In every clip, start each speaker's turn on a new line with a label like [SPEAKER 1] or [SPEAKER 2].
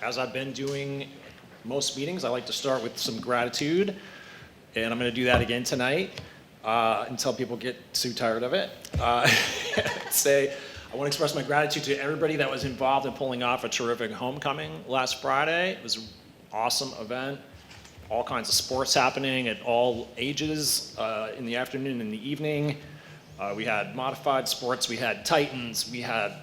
[SPEAKER 1] as I've been doing most meetings, I like to start with some gratitude, and I'm going to do that again tonight until people get too tired of it. I want to express my gratitude to everybody that was involved in pulling off a terrific homecoming last Friday. It was an awesome event. All kinds of sports happening at all ages in the afternoon and the evening. We had modified sports, we had Titans, we had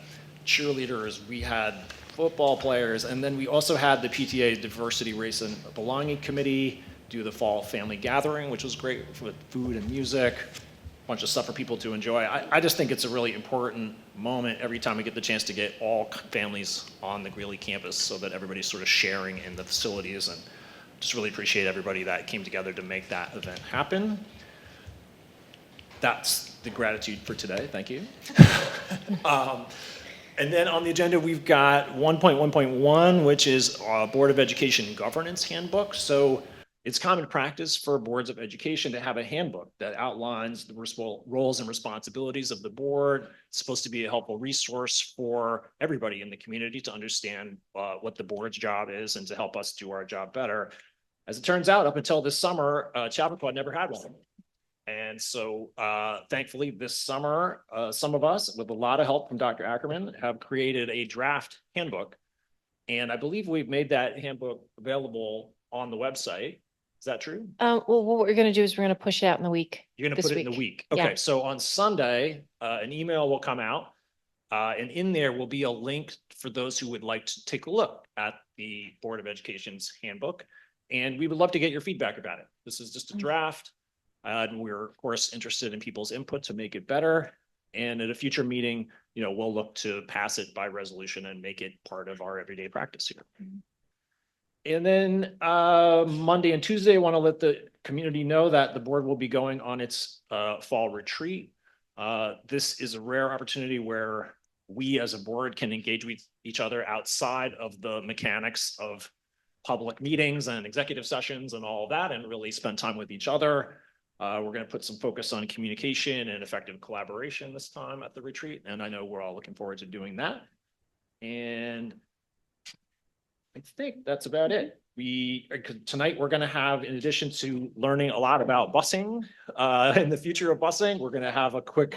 [SPEAKER 1] cheerleaders, we had football players, and then we also had the PTA Diversity, Race, and Belonging Committee do the fall family gathering, which was great with food and music, a bunch of stuff for people to enjoy. I just think it's a really important moment every time we get the chance to get all families on the Greeley campus so that everybody's sort of sharing in the facilities, and just really appreciate everybody that came together to make that event happen. That's the gratitude for today. Thank you. And then on the agenda, we've got 1.1.1, which is Board of Education Governance Handbook. So it's common practice for boards of education to have a handbook that outlines the roles and responsibilities of the board. It's supposed to be a helpful resource for everybody in the community to understand what the board's job is and to help us do our job better. As it turns out, up until this summer, Chappaqua never had one. And so thankfully this summer, some of us, with a lot of help from Dr. Ackerman, have created a draft handbook. And I believe we've made that handbook available on the website. Is that true?
[SPEAKER 2] Well, what we're going to do is we're going to push it out in the week.
[SPEAKER 1] You're going to put it in the week. Okay, yeah. So on Sunday, an email will come out. And in there will be a link for those who would like to take a look at the Board of Education's handbook. And we would love to get your feedback about it. This is just a draft. And we're, of course, interested in people's input to make it better. And at a future meeting, we'll look to pass it by resolution and make it part of our everyday practice here. And then Monday and Tuesday, I want to let the community know that the board will be going on its fall retreat. This is a rare opportunity where we as a board can engage with each other outside of the mechanics of public meetings and executive sessions and all of that, and really spend time with each other. We're going to put some focus on communication and effective collaboration this time at the retreat. And I know we're all looking forward to doing that. And I think that's about it. Tonight we're going to have, in addition to learning a lot about busing and the future of busing, we're going to have a quick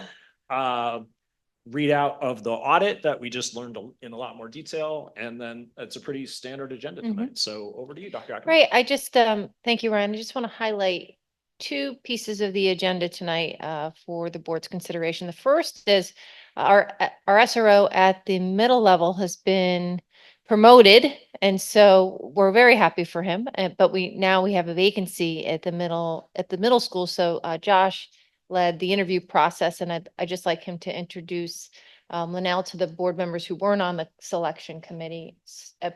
[SPEAKER 1] readout of the audit that we just learned in a lot more detail. And then it's a pretty standard agenda tonight. So over to you, Dr. Ackerman.
[SPEAKER 2] Right. I just, thank you, Ryan. I just want to highlight two pieces of the agenda tonight for the board's consideration. The first is our SRO at the middle level has been promoted, and so we're very happy for him. But we have a vacancy at the middle school. So Josh led the interview process, and I'd just like him to introduce Linnell to the board members who weren't on the selection committee,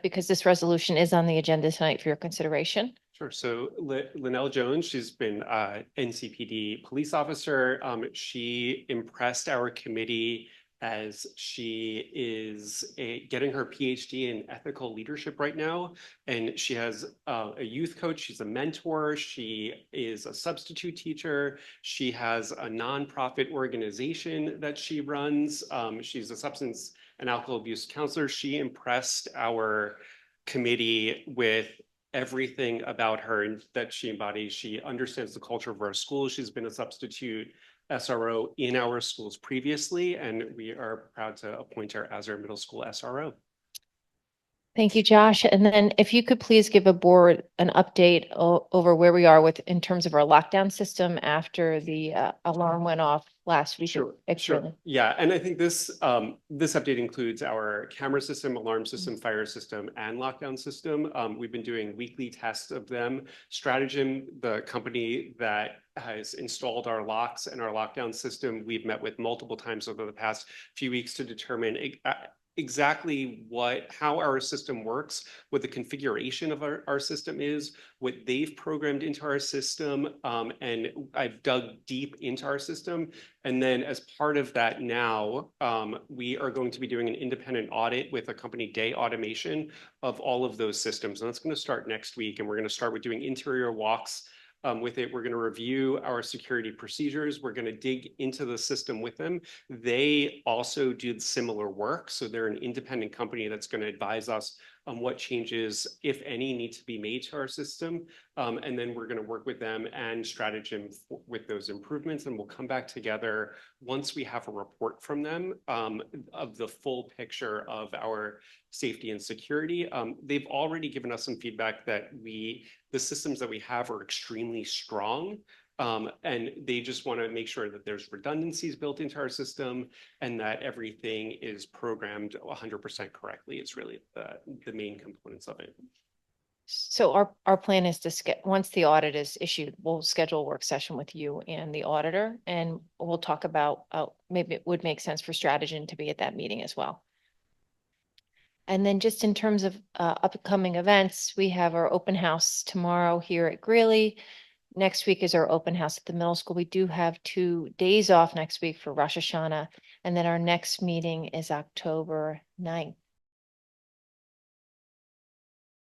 [SPEAKER 2] because this resolution is on the agenda tonight for your consideration.
[SPEAKER 3] Sure. So Linnell Jones, she's been NCPD police officer. She impressed our committee as she is getting her PhD in ethical leadership right now. And she has a youth coach. She's a mentor. She is a substitute teacher. She has a nonprofit organization that she runs. She's a substance and alcohol abuse counselor. She impressed our committee with everything about her that she embodies. She understands the culture of our school. She's been a substitute SRO in our schools previously, and we are proud to appoint her as our middle school SRO.
[SPEAKER 2] Thank you, Josh. And then if you could please give a board an update over where we are in terms of our lockdown system after the alarm went off last week.
[SPEAKER 3] Sure. Yeah, and I think this update includes our camera system, alarm system, fire system, and lockdown system. We've been doing weekly tests of them. Stratagem, the company that has installed our locks and our lockdown system, we've met with multiple times over the past few weeks to determine exactly how our system works, what the configuration of our system is, what they've programmed into our system, and I've dug deep into our system. And then as part of that now, we are going to be doing an independent audit with a company, Day Automation, of all of those systems. And that's going to start next week. And we're going to start with doing interior walks with it. We're going to review our security procedures. We're going to dig into the system with them. They also did similar work. So they're an independent company that's going to advise us what changes, if any, need to be made to our system. And then we're going to work with them and stratagem with those improvements. And we'll come back together once we have a report from them of the full picture of our safety and security. They've already given us some feedback that the systems that we have are extremely strong. And they just want to make sure that there's redundancies built into our system and that everything is programmed 100% correctly. It's really the main components of it.
[SPEAKER 2] So our plan is to once the audit is issued, we'll schedule a work session with you and the auditor, and we'll talk about, maybe it would make sense for Strategen to be at that meeting as well. And then just in terms of upcoming events, we have our open house tomorrow here at Greeley. Next week is our open house at the middle school. We do have 2 days off next week for Rosh Hashanah. And then our next meeting is October 9th.